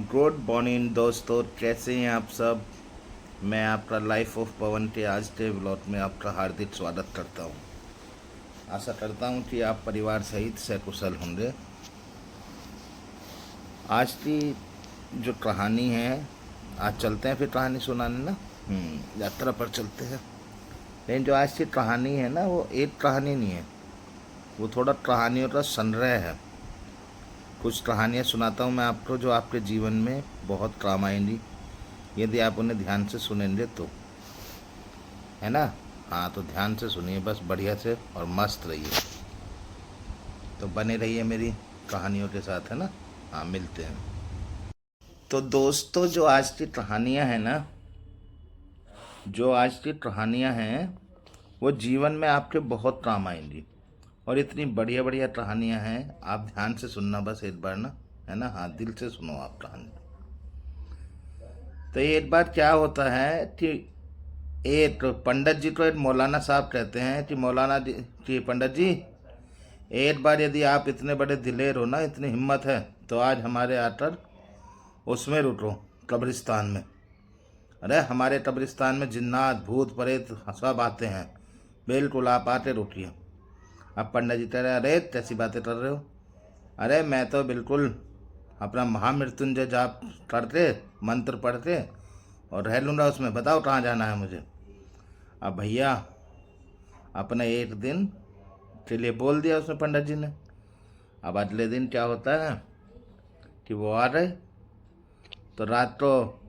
Good morning दोस्तों, कैसे हैं आप सब। मैं आपका लाइफ ऑफ पवन के आज के व्लॉग में आपका हार्दिक स्वागत करता हूं। आशा करता हूं कि आप परिवार सहित सकुशल होंगे। आज की जो कहानी है, आज चलते हैं फिर कहानी सुनाने ना। यात्रा पर चलते हैं। लेकिन जो आज की कहानी है ना, वो एक कहानी नहीं है, वो थोड़ा कहानियों का संग्रह है। कुछ कहानियाँ सुनाता हूँ मैं आपको जो आपके जीवन में बहुत काम आएंगी यदि आप उन्हें ध्यान से सुनेंगे तो, है ना। हाँ, तो ध्यान से सुनिए बस, बढ़िया से और मस्त रहिए। तो बने रहिए मेरी कहानियों के साथ, है ना। हाँ, मिलते हैं। तो दोस्तों, जो आज की कहानियाँ हैं ना, जो आज की कहानियाँ हैं वो जीवन में आपके बहुत काम आएंगी। और इतनी बढ़िया बढ़िया कहानियाँ हैं, आप ध्यान से सुनना बस एक बार ना, है ना। हाँ, दिल से सुनो आप कहानी। तो एक बार क्या होता है कि एक पंडित जी को एक मौलाना साहब कहते हैं कि मौलाना जी, कि पंडित जी, एक बार यदि आप इतने बड़े दिलेर हो ना, इतनी हिम्मत है, तो आज हमारे आकर उसमें रुको, कब्रिस्तान में। अरे हमारे कब्रिस्तान में जिन्नात भूत प्रेत सब आते हैं, बिल्कुल आप आते रुकिए। अब पंडित जी कह रहे, अरे कैसी बातें कर रहे हो। अरे मैं तो बिल्कुल अपना महामृत्युंजय जाप करते, मंत्र पढ़ते और रह लूँगा उसमें। बताओ कहाँ जाना है मुझे। अब भैया, अपने एक दिन के लिए बोल दिया उसने पंडित जी ने। अब अगले दिन क्या होता है कि वो आ रहे। तो रात को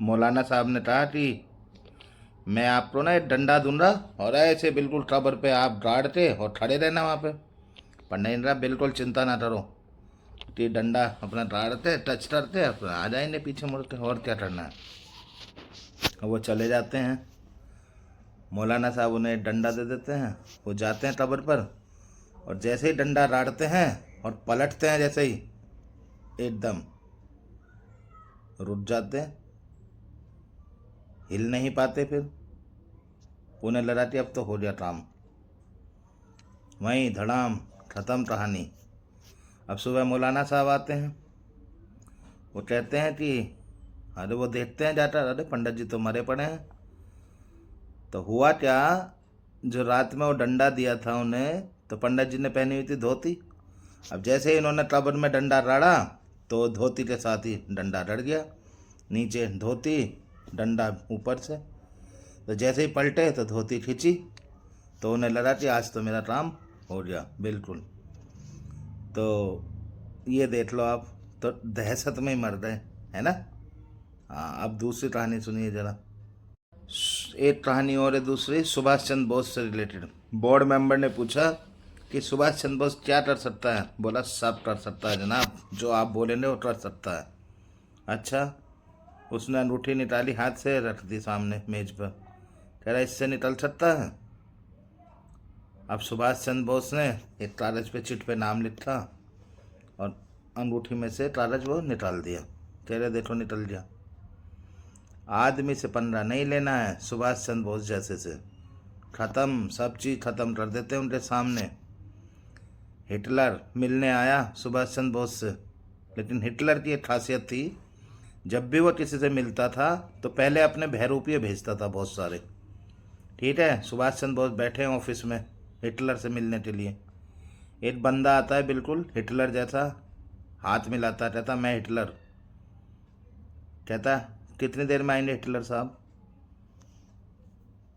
मौलाना साहब ने कहा कि मैं आपको ना एक डंडा दूंगा और ऐसे बिल्कुल कब्र पे आप गाड़ते और खड़े रहना वहाँ पे। पंडित ने कहा, बिल्कुल चिंता ना करो, कि डंडा अपना गाड़ते टच करते अपना आ जाएंगे पीछे मुड़ के, और क्या करना है। और वो चले जाते हैं। मौलाना साहब उन्हें एक डंडा दे देते हैं। वो जाते हैं कब्र पर, और जैसे ही डंडा राड़ते हैं और पलटते हैं, जैसे ही एकदम रुक जाते हैं, हिल नहीं पाते। फिर उन्हें लगा कि अब तो हो गया काम। वहीं धड़ाम, खत्म कहानी। अब सुबह मौलाना साहब आते हैं। वो कहते हैं कि अरे, वो देखते हैं जाकर, अरे पंडित जी तो मरे पड़े हैं। तो हुआ क्या, जो रात में वो डंडा दिया था उन्हें, तो पंडित जी ने पहनी हुई थी धोती। अब जैसे ही इन्होंने कब्र में डंडा राड़ा, तो धोती के साथ ही डंडा रड़ गया नीचे, धोती डंडा ऊपर से। तो जैसे ही पलटे तो धोती खींची, तो उन्हें लगा कि आज तो मेरा काम हो गया बिल्कुल। तो ये देख लो आप, तो दहशत में ही मर गए, है ना। हाँ, अब दूसरी कहानी सुनिए जरा। एक कहानी और है दूसरी, सुभाष चंद्र बोस से रिलेटेड। बोर्ड मेंबर ने पूछा कि सुभाष चंद्र बोस क्या कर सकता है। बोला, सब कर सकता है जनाब, जो आप बोलेंगे वो कर सकता है। अच्छा। उसने अंगूठी निकाली, हाथ से रख दी सामने मेज पर। कह रहा, इससे निकल सकता है। अब सुभाष चंद्र बोस ने एक कागज पे, चिट पे नाम लिखा और अंगूठी में से कागज वो निकाल दिया। कह रहे, देखो निकल गया। आदमी से पंगा नहीं लेना है, सुभाष चंद्र बोस जैसे से खत्म, सब चीज़ खत्म कर देते हैं उनके सामने। हिटलर मिलने आया सुभाष चंद्र बोस से, लेकिन हिटलर की एक खासियत थी, जब भी वो किसी से मिलता था तो पहले अपने बहरूपिये भेजता था बहुत सारे। ठीक है, सुभाष चंद्र बोस बैठे हैं ऑफिस में हिटलर से मिलने के लिए। एक बंदा आता है बिल्कुल हिटलर जैसा, हाथ मिलाता, कहता मैं हिटलर। कहता, कितनी देर में आएंगे हिटलर साहब।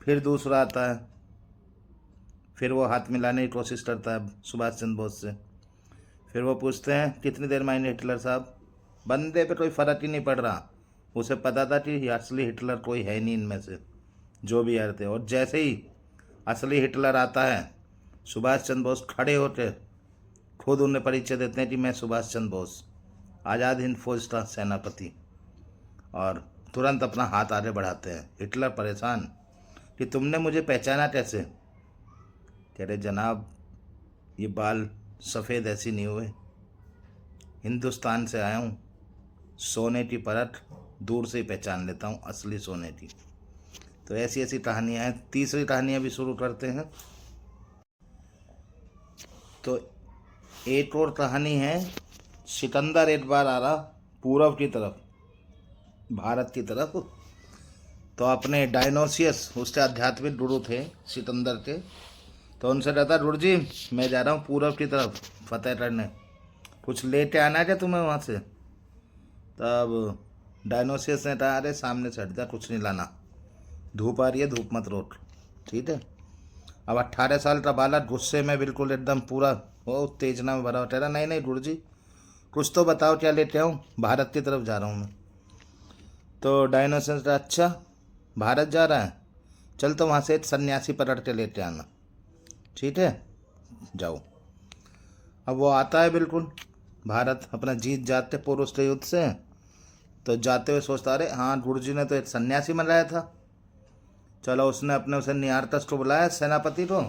फिर दूसरा आता है, फिर वो हाथ मिलाने की कोशिश करता है सुभाष चंद्र बोस से। फिर वो पूछते हैं, कितनी देर में आएंगे हिटलर साहब। बंदे पे कोई फ़र्क ही नहीं पड़ रहा, उसे पता था कि असली हिटलर कोई है नहीं इनमें से, जो भी आए थे। और जैसे ही असली हिटलर आता है, सुभाष चंद्र बोस खड़े होते खुद उन्हें परिचय देते हैं कि मैं सुभाष चंद्र बोस, आज़ाद हिंद फौज का सेनापति। और तुरंत अपना हाथ आगे बढ़ाते हैं। हिटलर परेशान कि तुमने मुझे पहचाना कैसे। कह रहे, जनाब ये बाल सफ़ेद ऐसी नहीं हुए, हिंदुस्तान से आया हूँ, सोने की परख दूर से ही पहचान लेता हूँ, असली सोने की। तो ऐसी ऐसी कहानियाँ हैं। तीसरी कहानियाँ भी शुरू करते हैं। तो एक और कहानी है, सिकंदर एक बार आ रहा पूरब की तरफ, भारत की तरफ। तो अपने डायनोसियस उससे आध्यात्मिक गुरु थे सिकंदर के, तो उनसे कहता गुरु जी मैं जा रहा हूँ पूरब की तरफ फतेह करने, कुछ लेके आना है क्या तुम्हें वहाँ से। तब डायनोसियस ने कहा अरे सामने से हट जा, कुछ नहीं लाना, धूप आ रही है, धूप मत रोक, ठीक है। अब 18 साल का बालक गुस्से में बिल्कुल एकदम पूरा वो उत्तेजना में भरा हुआ, नहीं नहीं गुरु जी कुछ तो बताओ क्या लेके आऊँ, भारत की तरफ जा रहा हूँ मैं। तो डायनोसर ने अच्छा भारत जा रहा है, चल तो वहाँ से एक सन्यासी पकड़ के लेके आना, ठीक है जाओ। अब वो आता है बिल्कुल भारत, अपना जीत जाते पुरुष के युद्ध से, तो जाते हुए सोचता अरे हाँ गुरु जी ने तो एक सन्यासी बनाया था, चलो उसने अपने उसे नियारतस को बुलाया सेनापति को,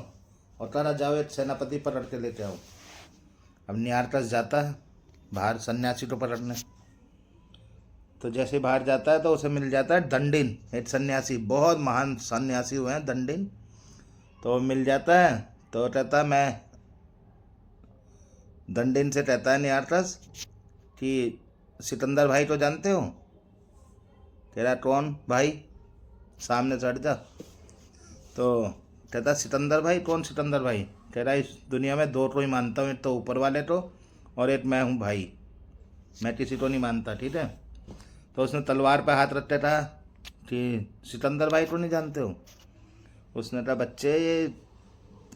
और कहा जाओ एक सेनापति पकड़ के लेते आओ। अब नियारतस जाता है बाहर सन्यासी को पकड़ने, तो जैसे बाहर जाता है तो उसे मिल जाता है दंडिन, एक सन्यासी, बहुत महान सन्यासी हुए हैं दंडिन। तो मिल जाता है तो कहता मैं दंडिन से कहता है नियारतस कि सिकंदर भाई को जानते हो। तेरा कौन भाई, सामने चढ़ जा। तो कहता सिकंदर भाई, कौन सिकंदर भाई। कह रहा इस दुनिया में दो को ही मानता हूँ, एक तो ऊपर वाले को और एक मैं हूँ भाई, मैं किसी को नहीं मानता, ठीक है। तो उसने तलवार पर हाथ रखते कहा कि सिकंदर भाई को नहीं जानते हो। उसने कहा बच्चे ये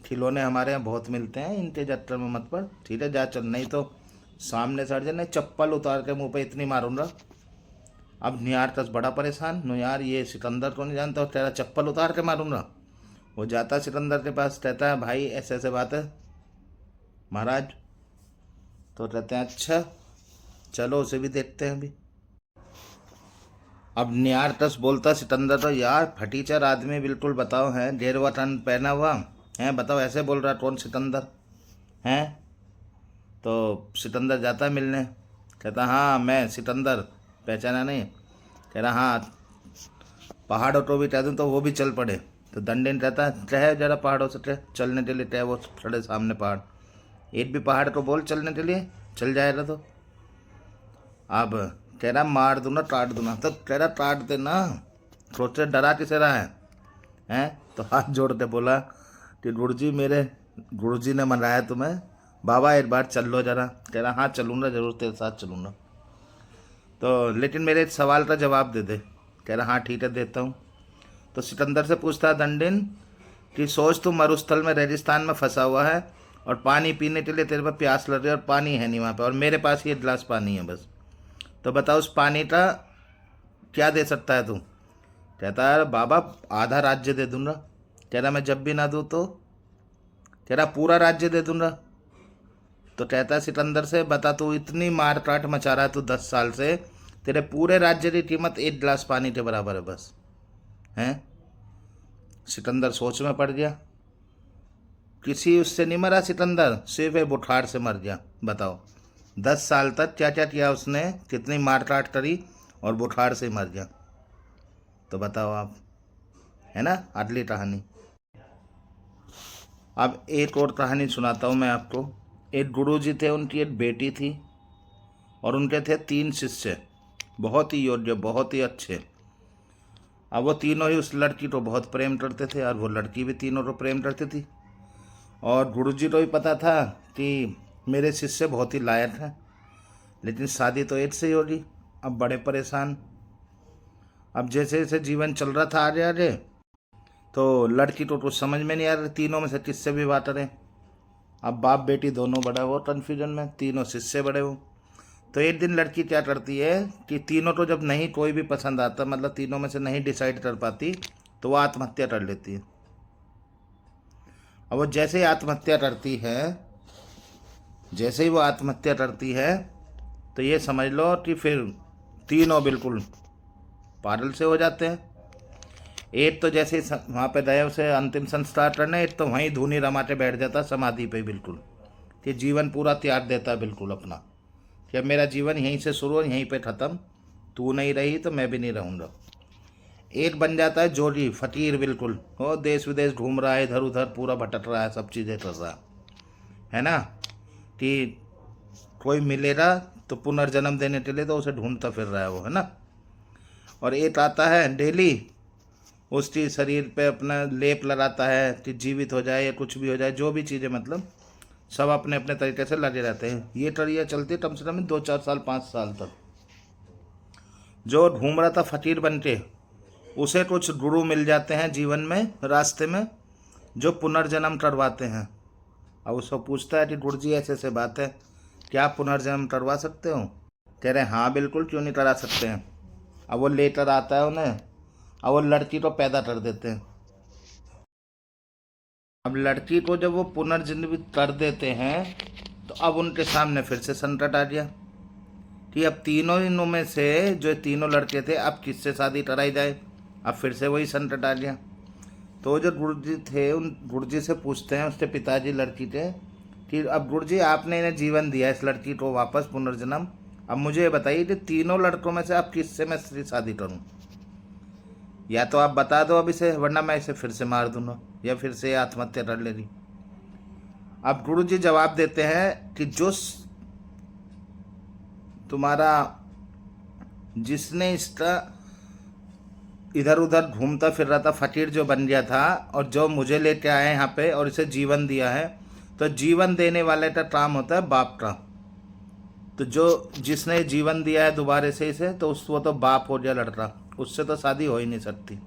खिलौने हमारे यहाँ बहुत मिलते हैं, इनके जत्तर में मत पड़, ठीक है जा चल, नहीं तो सामने चढ़ जाए, नहीं चप्पल उतार के मुंह पे इतनी मारूंगा। अब नियारतस बड़ा परेशान, नो यार ये सिकंदर को नहीं जानता और तेरा चप्पल उतार के मारूंगा। वो जाता सिकंदर के पास, कहता है भाई ऐसे ऐसे बात है महाराज। तो कहते हैं अच्छा चलो उसे भी देखते हैं अभी। अब नियारतस बोलता सिकंदर तो यार फटीचर आदमी बिल्कुल, बताओ हैं गेरुआ टन पहना हुआ हैं, बताओ ऐसे बोल रहा कौन सिकंदर हैं। तो सिकंदर जाता है मिलने, कहता हाँ मैं सिकंदर, पहचाना नहीं। कह रहा हाँ पहाड़ों को भी कह दूँ तो वो भी चल पड़े। तो दंडिन कहता है कहे जरा पहाड़ों से कह, चलने के लिए कह, वो खड़े सामने पहाड़, एक भी पहाड़ को बोल चलने के लिए, चल जाएगा। तो अब कह रहा मार दूँ ना काट दूँ ना, तो कह रहा काट देना, सोचे डरा किसे रहा है हैं। तो हाथ जोड़ते बोला कि गुरु जी मेरे गुरु जी ने मनाया तुम्हें, बाबा एक बार चल लो जरा। कह रहा हाँ चलूँगा जरूर तेरे साथ चलूँगा, तो लेकिन मेरे एक सवाल का जवाब दे दे। कह रहा हाँ ठीक है देता हूँ। तो सिकंदर से पूछता दंडिन कि सोच तू मरुस्थल में रेगिस्तान में फंसा हुआ है और पानी पीने के लिए तेरे पर प्यास लग रही है और पानी है नहीं वहाँ पे, और मेरे पास ये गिलास पानी है बस, तो बता उस पानी का क्या दे सकता है तू। कहता है बाबा आधा राज्य दे दूँगा। कह रहा मैं जब भी ना दूँ तो। कह रहा पूरा राज्य दे दूँगा। तो कहता है सिकंदर से बता तू इतनी मार काट मचा रहा है तू 10 साल से, तेरे पूरे राज्य की कीमत एक गिलास पानी के बराबर है बस हैं। सिकंदर सोच में पड़ गया, किसी उससे नहीं मरा सिकंदर, सिर्फ एक बुखार से मर गया। बताओ 10 साल तक क्या क्या किया उसने, कितनी मार काट करी और बुखार से मर गया। तो बताओ आप, है ना अगली कहानी। अब एक और कहानी सुनाता हूँ मैं आपको। एक गुरु जी थे, उनकी एक बेटी थी और उनके थे 3 शिष्य, बहुत ही योग्य बहुत ही अच्छे। अब वो तीनों ही उस लड़की को बहुत प्रेम करते थे और वो लड़की भी तीनों को प्रेम करती थी। और गुरु जी को भी पता था कि मेरे शिष्य बहुत ही लायक हैं, लेकिन शादी तो एक से ही होगी। अब बड़े परेशान। अब जैसे जैसे जीवन चल रहा था आगे आगे, तो लड़की को कुछ समझ में नहीं आ रहा तीनों में से किससे भी बात करें। अब बाप बेटी दोनों बड़ा हो कन्फ्यूजन में, तीनों शिष्य बड़े हो। तो एक दिन लड़की क्या करती है कि तीनों को जब नहीं कोई भी पसंद आता, मतलब तीनों में से नहीं डिसाइड कर पाती, तो वो आत्महत्या कर लेती है। अब वो जैसे ही आत्महत्या करती है, जैसे ही वो आत्महत्या करती है, तो ये समझ लो कि फिर तीनों बिल्कुल पागल से हो जाते हैं। एक तो जैसे वहाँ पे गए उसे अंतिम संस्कार करने, एक तो वहीं धूनी रमाते बैठ जाता समाधि पे बिल्कुल, कि जीवन पूरा त्याग देता बिल्कुल अपना, कि अब मेरा जीवन यहीं से शुरू और यहीं पे ख़त्म, तू नहीं रही तो मैं भी नहीं रहूँगा। एक बन जाता है जोड़ी फकीर बिल्कुल, हो देश विदेश घूम रहा है, इधर उधर पूरा भटक रहा है, सब चीज़ें कर रहा है ना, कि कोई मिलेगा तो पुनर्जन्म देने के लिए तो उसे ढूंढता फिर रहा है वो, है ना। और एक आता है डेली, उसकी शरीर पे अपना लेप लगाता है कि जीवित हो जाए या कुछ भी हो जाए, जो भी चीज़ें मतलब सब अपने अपने तरीके से लगे रहते हैं। ये प्रक्रिया चलती है कम से कम 2-4 साल 5 साल तक। जो घूम रहा था फकीर बन के, उसे कुछ गुरु मिल जाते हैं जीवन में रास्ते में, जो पुनर्जन्म करवाते हैं। अब उसको पूछता है कि गुरु जी ऐसे ऐसे बात है, क्या आप पुनर्जन्म करवा सकते हो? कह रहे हाँ बिल्कुल, क्यों नहीं करा सकते हैं। अब वो लेटर आता है उन्हें, अब वो लड़की को पैदा कर देते हैं। अब लड़की को जब वो पुनर्जीवित कर देते हैं तो अब उनके सामने फिर से संकट आ गया कि अब तीनों इनों में से जो तीनों लड़के थे अब किससे शादी कराई जाए। अब फिर से वही संकट आ गया। तो जो गुरुजी थे उन गुरुजी से पूछते हैं उसके पिताजी लड़की के कि अब गुरुजी आपने इन्हें जीवन दिया इस लड़की को वापस पुनर्जन्म, अब मुझे ये बताइए कि तीनों लड़कों में से अब किससे मैं शादी करूं? या तो आप बता दो अब इसे, वरना मैं इसे फिर से मार दूंगा या फिर से आत्महत्या कर लेगी। अब गुरुजी जवाब देते हैं कि जो तुम्हारा जिसने इसका इधर उधर घूमता फिर रहा था फकीर जो बन गया था और जो मुझे लेके आया यहाँ पे और इसे जीवन दिया है, तो जीवन देने वाले का काम होता है बाप का। तो जो जिसने जीवन दिया है दोबारा से इसे, तो वो तो बाप हो गया लड़का, उससे तो शादी हो ही नहीं सकती।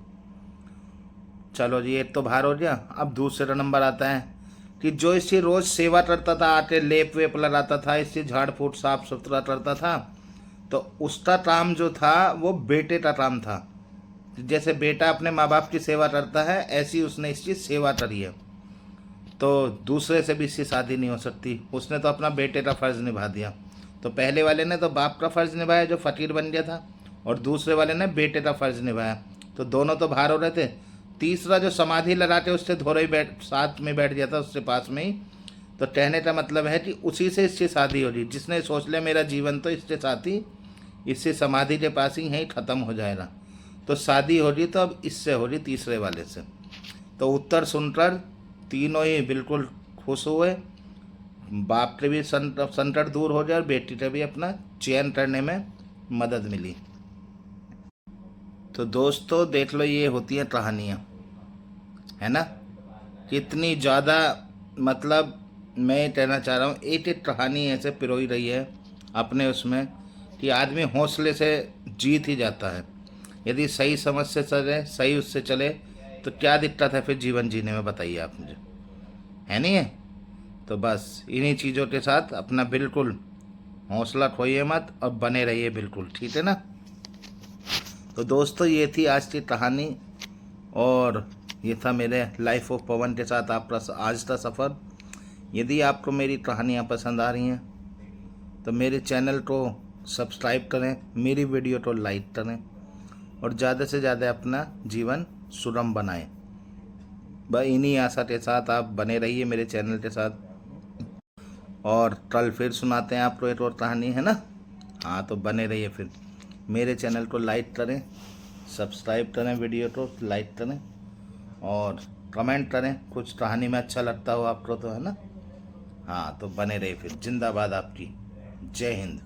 चलो जी, एक तो बाहर हो गया। अब दूसरा नंबर आता है कि जो इसकी रोज़ सेवा करता था, आके लेप वेप लगाता था, इसकी झाड़ फूट साफ सुथरा करता था, तो उसका काम जो था वो बेटे का काम था। जैसे बेटा अपने माँ बाप की सेवा करता है, ऐसी उसने इसकी सेवा करी है। तो दूसरे से भी इसकी शादी नहीं हो सकती, उसने तो अपना बेटे का फ़र्ज़ निभा दिया। तो पहले वाले ने तो बाप का फ़र्ज़ निभाया जो फकीर बन गया था, और दूसरे वाले ने बेटे का फ़र्ज़ निभाया, तो दोनों तो बाहर हो रहे थे। तीसरा जो समाधि लगाते उससे धोरे ही साथ में बैठ गया था उससे पास में ही। तो कहने का मतलब है कि उसी से इसकी शादी हो रही, जिसने सोच लिया मेरा जीवन तो इसके साथ ही इससे समाधि के पास ही ख़त्म हो जाएगा, तो शादी हो रही तो अब इससे हो रही तीसरे वाले से। तो उत्तर सुनकर तीनों ही बिल्कुल खुश हुए, बाप के भी संकट दूर हो गया और बेटी के भी अपना चयन करने में मदद मिली। तो दोस्तों देख लो, ये होती हैं कहानियाँ, है ना। कितनी ज़्यादा मतलब मैं कहना चाह रहा हूँ, एक एक कहानी ऐसे पिरोई रही है अपने उसमें कि आदमी हौसले से जीत ही जाता है। यदि सही समझ से चले, सही उससे चले, तो क्या दिक्कत है फिर जीवन जीने में, बताइए आप मुझे, है नहीं है। तो बस इन्हीं चीज़ों के साथ अपना बिल्कुल हौसला खोइए मत और बने रहिए बिल्कुल, ठीक है ना। तो दोस्तों ये थी आज की कहानी, और ये था मेरे लाइफ ऑफ पवन के साथ आपका आज का सफ़र। यदि आपको मेरी कहानियाँ पसंद आ रही हैं तो मेरे चैनल को सब्सक्राइब करें, मेरी वीडियो को लाइक करें और ज़्यादा से ज़्यादा अपना जीवन सुगम बनाएं। बस इन्हीं आशा के साथ आप बने रहिए मेरे चैनल के साथ, और कल फिर सुनाते हैं आपको एक और कहानी, है ना। हाँ, तो बने रहिए फिर। मेरे चैनल को लाइक करें, सब्सक्राइब करें, वीडियो को लाइक करें और कमेंट करें, कुछ कहानी में अच्छा लगता हो आपको तो, है ना। हाँ, तो बने रहिए फिर। जिंदाबाद आपकी। जय हिंद।